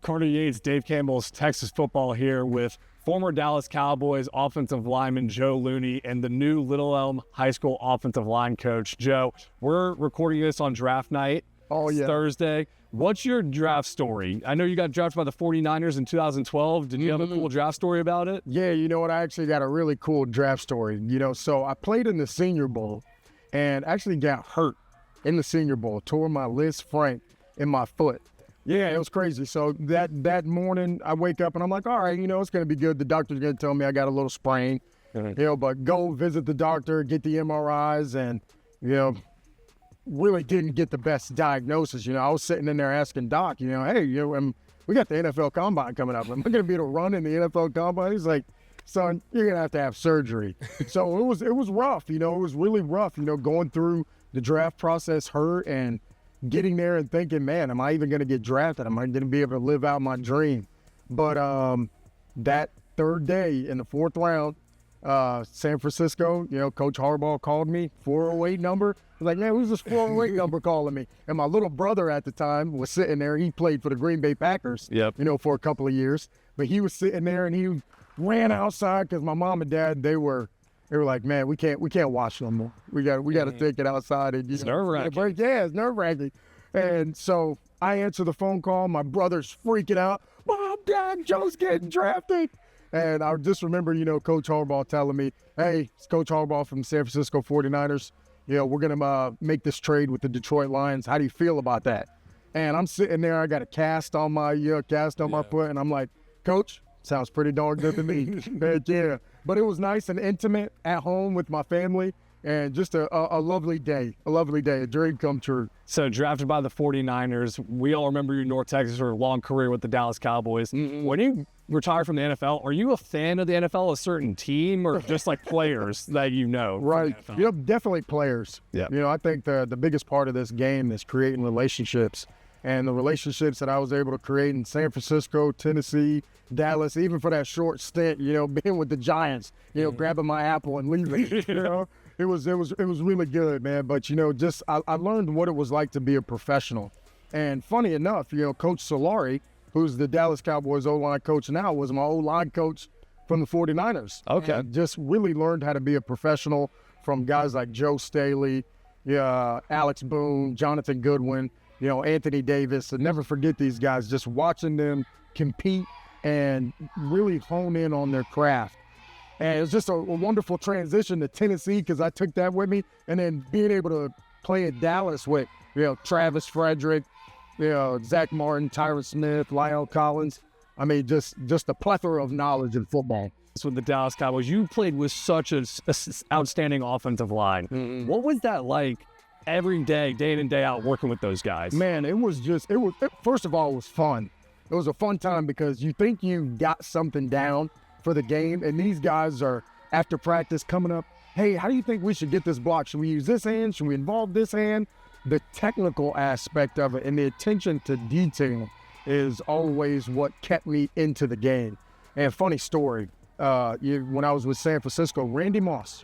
Carter Yates, Dave Campbell's Texas Football here with former Dallas Cowboys offensive lineman Joe Looney and the new Little Elm High School offensive line coach. Joe, we're recording this on draft night. Oh, yeah. Thursday. What's your draft story? I know you got drafted by the 49ers in 2012. Did you have a cool draft story about it? Yeah, you know what? I actually got a really cool draft story. So I played in the Senior Bowl and actually got hurt in the Senior Bowl, tore my Liz Frank in my foot. Yeah, it was crazy. So that morning I wake up and I'm like, all right, it's going to be good. The doctor's going to tell me I got a little sprain, but go visit the doctor, get the MRIs, and, really didn't get the best diagnosis. I was sitting in there asking Doc, hey, we got the NFL Combine coming up. Am I going to be able to run in the NFL Combine? He's like, son, you're going to have surgery. So it was rough. It was really rough, going through the draft process, hurt, and getting there and thinking, man, am I even going to get drafted? Am I going to be able to live out my dream? But that third day in the fourth round, San Francisco, Coach Harbaugh called me, 408 number. I was like, man, who's this 408 number calling me? And my little brother at the time was sitting there. He played for the Green Bay Packers, for a couple of years. But he was sitting there and he ran outside because my mom and dad, they were like, man, we can't watch no more. We got to take it outside. And, it's nerve-wracking. Yeah, it's nerve-wracking. And so I answer the phone call. My brother's freaking out. Mom, Dad, Joe's getting drafted. And I just remember, Coach Harbaugh telling me, hey, it's Coach Harbaugh from San Francisco 49ers. We're going to make this trade with the Detroit Lions. How do you feel about that? And I'm sitting there. I got a cast on my my foot. And I'm like, Coach, sounds pretty darn good to me. Yeah. But it was nice and intimate at home with my family. And just a lovely day, a dream come true. So drafted by the 49ers. We all remember you in North Texas for a long career with the Dallas Cowboys. When you retire from the NFL, are you a fan of the NFL, a certain team, or just like players that you know? Right. Definitely players. Yeah. I think the biggest part of this game is creating relationships. And the relationships that I was able to create in San Francisco, Tennessee, Dallas, even for that short stint, being with the Giants, grabbing my apple and leaving, It was really good, man. But, I learned what it was like to be a professional. And funny enough, Coach Solari, who's the Dallas Cowboys O-line coach now, was my O-line coach from the 49ers. Okay. And just really learned how to be a professional from guys like Joe Staley, Alex Boone, Jonathan Goodwin, Anthony Davis. And never forget these guys, just watching them compete and really hone in on their craft. And it was just a wonderful transition to Tennessee because I took that with me. And then being able to play at Dallas with, Travis Frederick, Zach Martin, Tyron Smith, Lyle Collins. I mean, just a plethora of knowledge in football. So with the Dallas Cowboys, you played with such an outstanding offensive line. Mm-hmm. What was that like every day, day in and day out, working with those guys? Man, first of all, it was fun. It was a fun time because you think you got something down for the game, and these guys are, after practice, coming up, hey, how do you think we should get this block? Should we use this hand? Should we involve this hand? The technical aspect of it and the attention to detail is always what kept me into the game. And funny story, when I was with San Francisco, Randy Moss,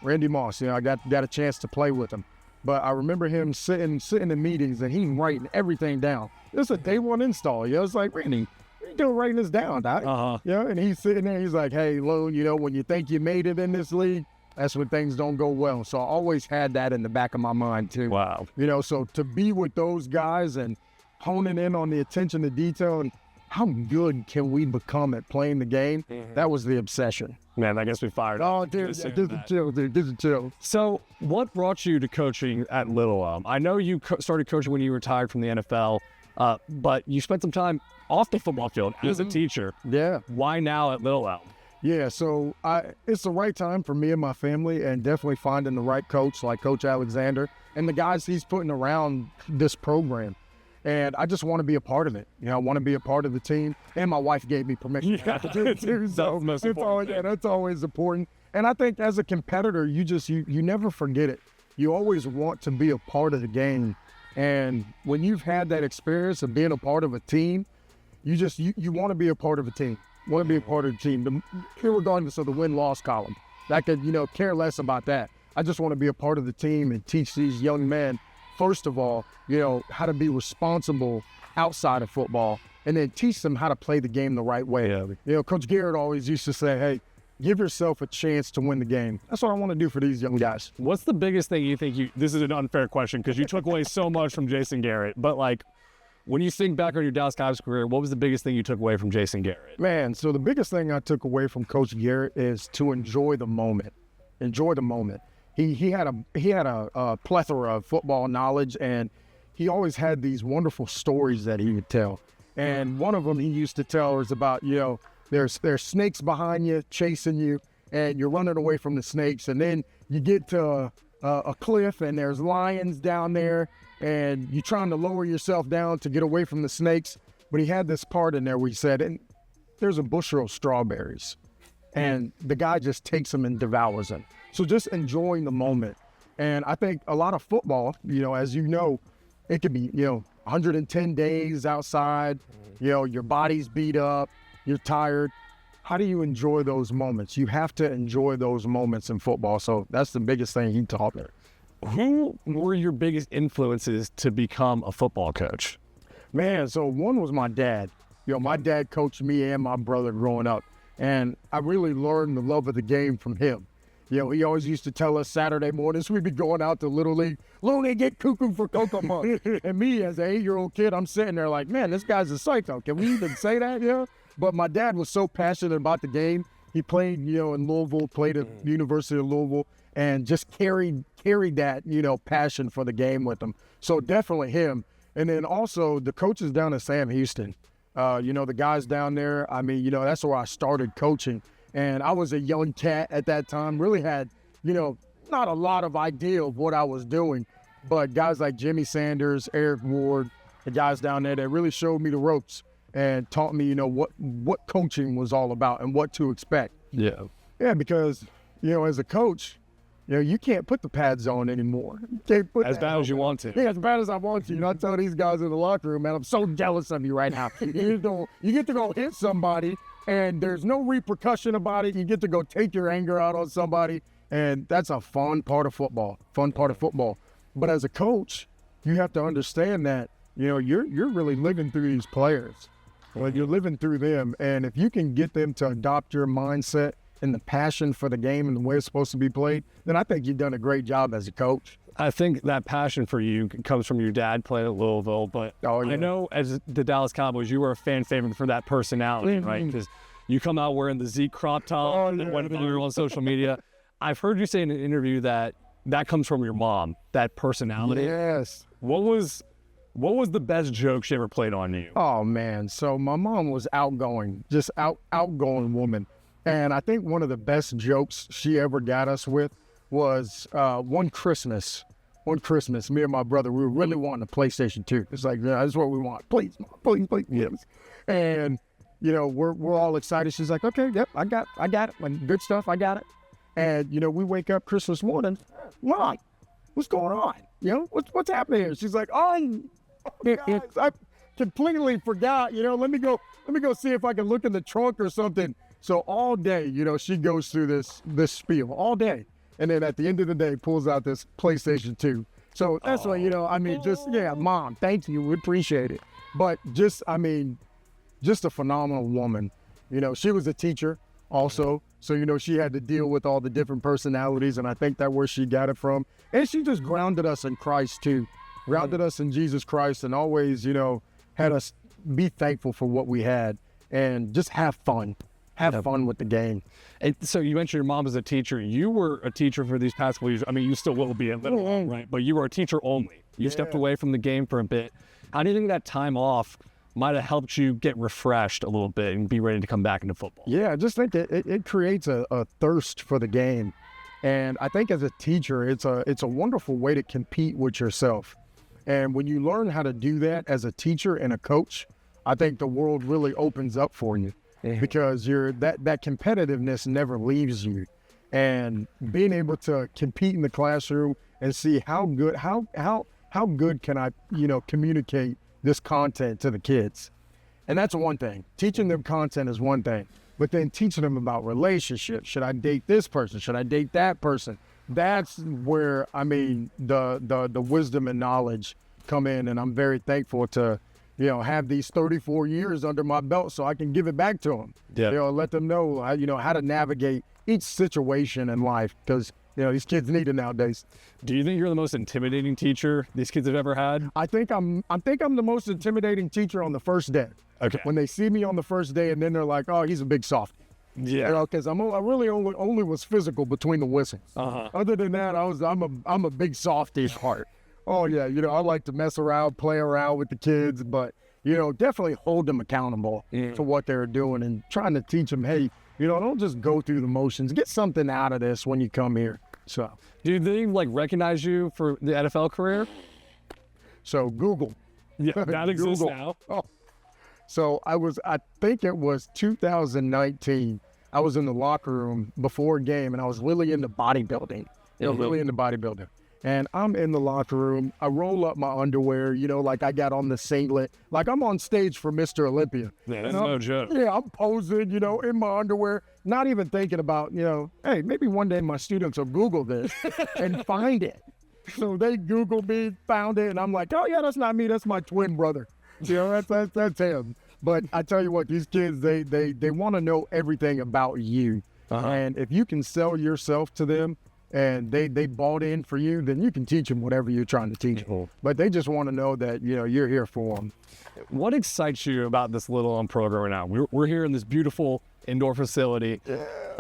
I got a chance to play with him. But I remember him sitting in meetings and he's writing everything down. It's a day one install. It's like, Randy, what are you doing writing this down, Doc? And he's sitting there, he's like, hey, Loon, when you think you made it in this league, that's when things don't go well. So I always had that in the back of my mind too. Wow. So to be with those guys and honing in on the attention to detail and how good can we become at playing the game, that was the obsession. Man, I guess we fired. Oh, dude, this is chill. So what brought you to coaching at Little Elm? I know you started coaching when you retired from the NFL, but you spent some time off the football field as a teacher. Yeah. Why now at Little Elm? Yeah, so it's the right time for me and my family, and definitely finding the right coach like Coach Alexander and the guys he's putting around this program. And I just want to be a part of it. I want to be a part of the team. And my wife gave me permission to do it too. So that's always important. And I think as a competitor, you never forget it. You always want to be a part of the game. And when you've had that experience of being a part of a team, you want to be a part of a team. Want to be a part of the team, regardless of the win-loss column. I could, care less about that. I just want to be a part of the team and teach these young men, first of all, how to be responsible outside of football, and then teach them how to play the game the right way. Yeah. You know, Coach Garrett always used to say, hey, give yourself a chance to win the game. That's what I want to do for these young guys. What's the biggest thing you think this is an unfair question because you took away so much from Jason Garrett, but like when you think back on your Dallas Cowboys career, what was the biggest thing you took away from Jason Garrett? Man, so the biggest thing I took away from Coach Garrett is to enjoy the moment. Enjoy the moment. He had a plethora of football knowledge, and he always had these wonderful stories that he would tell. And one of them he used to tell was about, you know, there's snakes behind you chasing you, and you're running away from the snakes, and then you get to a cliff, and there's lions down there, and you're trying to lower yourself down to get away from the snakes. But he had this part in there where he said, and there's a bushel of strawberries, and the guy just takes them and devours them. So just enjoying the moment. And I think a lot of football, you know, as you know, it could be, you know, 110 days outside, you know, your body's beat up, you're tired. How do you enjoy those moments? You have to enjoy those moments in football. So that's the biggest thing he taught me. Who were your biggest influences to become a football coach? Man, so one was my dad. You know, my dad coached me and my brother growing up, and I really learned the love of the game from him. You know, he always used to tell us Saturday mornings we'd be going out to Little League, Looney, get cuckoo for Cocoa Month. And me, as an 8-year-old kid, I'm sitting there like, man, this guy's a psycho. Can we even say that, you know? But my dad was so passionate about the game. He played, you know, in Louisville, played at the University of Louisville, and just carried that, you know, passion for the game with him. So definitely him. And then also the coaches down at Sam Houston. You know, the guys down there, I mean, you know, that's where I started coaching. And I was a young cat at that time, really had, you know, not a lot of idea of what I was doing. But guys like Jimmy Sanders, Eric Ward, the guys down there, that really showed me the ropes and taught me, you know, what coaching was all about and what to expect. Yeah. Yeah, because, you know, as a coach, you know, you can't put the pads on anymore. You can't put As bad as you want to. Yeah, as bad as I want to. You know, I tell these guys in the locker room, man, I'm so jealous of you right now. You get to go hit somebody, and there's no repercussion about it. You get to go take your anger out on somebody, and that's a fun part of football. But as a coach, you have to understand that, you know, you're really living through these players. Well, you're living through them, and if you can get them to adopt your mindset and the passion for the game and the way it's supposed to be played, then I think you've done a great job as a coach. I think that passion for you comes from your dad playing at Louisville, but I know as the Dallas Cowboys, you were a fan favorite for that personality, right? Because you come out wearing the Zeke crop top and went viral on social media. I've heard you say in an interview that comes from your mom, that personality. Yes. What was the best joke she ever played on you? Oh, man. So my mom was outgoing, just outgoing woman. And I think one of the best jokes she ever got us with was one Christmas, me and my brother, we were really wanting a PlayStation 2. It's like, yeah, that's what we want. Please, Mom, please. Yes. And, you know, we're all excited. She's like, okay, yep, I got it. Like, good stuff, I got it. And, you know, we wake up Christmas morning, Mom, what's going on? You know, what's happening here? She's like, oh guys, I completely forgot, you know, let me go see if I can look in the trunk or something. So all day, you know, she goes through this spiel all day. And then at the end of the day, pulls out this PlayStation 2. So that's why, you know, I mean, just, yeah, Mom, thank you. We appreciate it. But just, I mean, just a phenomenal woman. You know, she was a teacher also. So, you know, she had to deal with all the different personalities. And I think that's where she got it from. And she just grounded us in Christ, too. Grounded us in Jesus Christ, and always, you know, had us be thankful for what we had and just have fun. Have fun with the game. And so you mentioned your mom as a teacher. You were a teacher for these past couple years. I mean, you still will be at Little Elm, right? But you were a teacher only. You stepped away from the game for a bit. How do you think that time off might have helped you get refreshed a little bit and be ready to come back into football? Yeah, I just think it creates a thirst for the game. And I think as a teacher, it's a wonderful way to compete with yourself. And when you learn how to do that as a teacher and a coach, I think the world really opens up for you. Because that competitiveness never leaves you, and being able to compete in the classroom and see how good can I, you know, communicate this content to the kids, and that's one thing. Teaching them content is one thing, but then teaching them about relationships. Should I date this person? Should I date that person? That's where, I mean, the wisdom and knowledge come in, and I'm very thankful to, have these 34 years under my belt so I can give it back to them. Yeah. Let them know, how to navigate each situation in life, because, these kids need it nowadays. Do you think you're the most intimidating teacher these kids have ever had? I think I'm the most intimidating teacher on the first day. Okay. When they see me on the first day, and then they're like, "Oh, he's a big softie." Yeah. Because I really only was physical between the whistles. Uh-huh. Other than that, I'm a big softie at heart. Oh yeah, I like to mess around, play around with the kids, but definitely hold them accountable to what they're doing, and trying to teach them, hey, don't just go through the motions. Get something out of this when you come here. So, do they recognize you for the NFL career? So Google. Yeah, that exists now. Oh. So I think it was 2019. I was in the locker room before a game, and I was really into bodybuilding. Really into bodybuilding. And I'm in the locker room. I roll up my underwear, like I got on the singlet. Like I'm on stage for Mr. Olympia. Yeah, that's no joke. Yeah, I'm posing, in my underwear, not even thinking about, hey, maybe one day my students will Google this and find it. So they Googled me, found it, and I'm like, oh yeah, that's not me, that's my twin brother. That's him. But I tell you what, these kids, they want to know everything about you. Uh-huh. And if you can sell yourself to them, and they bought in for you, then you can teach them whatever you're trying to teach them. But they just want to know that, you're here for them. What excites you about this Little Elm program right now? We're here in this beautiful indoor facility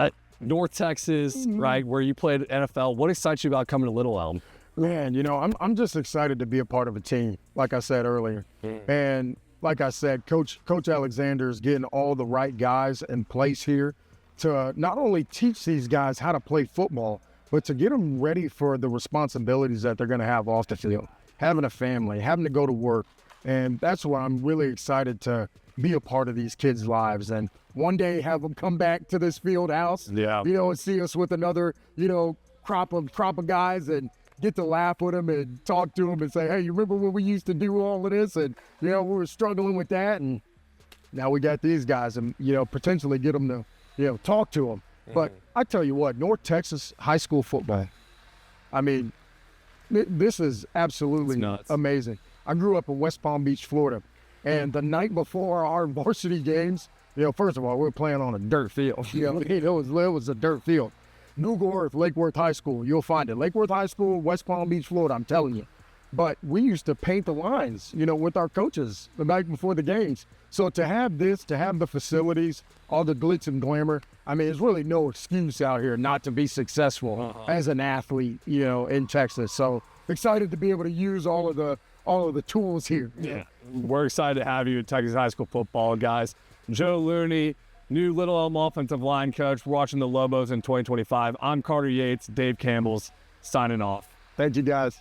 at North Texas, right, where you played NFL. What excites you about coming to Little Elm? Man, I'm just excited to be a part of a team, like I said earlier. And like I said, Coach Alexander is getting all the right guys in place here to not only teach these guys how to play football, but to get them ready for the responsibilities that they're going to have off the field, having a family, having to go to work. And that's why I'm really excited to be a part of these kids' lives. And one day have them come back to this field house, and see us with another, crop of guys, and get to laugh with them and talk to them and say, hey, you remember when we used to do all of this? And, we were struggling with that. And now we got these guys, and, potentially get them to, talk to them. But I tell you what, North Texas high school football, I mean, this is absolutely amazing. I grew up in West Palm Beach, Florida, and the night before our varsity games, first of all, we were playing on a dirt field. It was a dirt field. Google Earth, Lake Worth High School, you'll find it. Lake Worth High School, West Palm Beach, Florida, I'm telling you. But we used to paint the lines, with our coaches the night before the games. So to have the facilities, all the glitz and glamour, I mean, there's really no excuse out here not to be successful as an athlete, in Texas. So excited to be able to use all of the tools here. Yeah, we're excited to have you at Texas high school football, guys. Joe Looney, new Little Elm offensive line coach. We're watching the Lobos in 2025. I'm Carter Yates, Dave Campbell's signing off. Thank you, guys.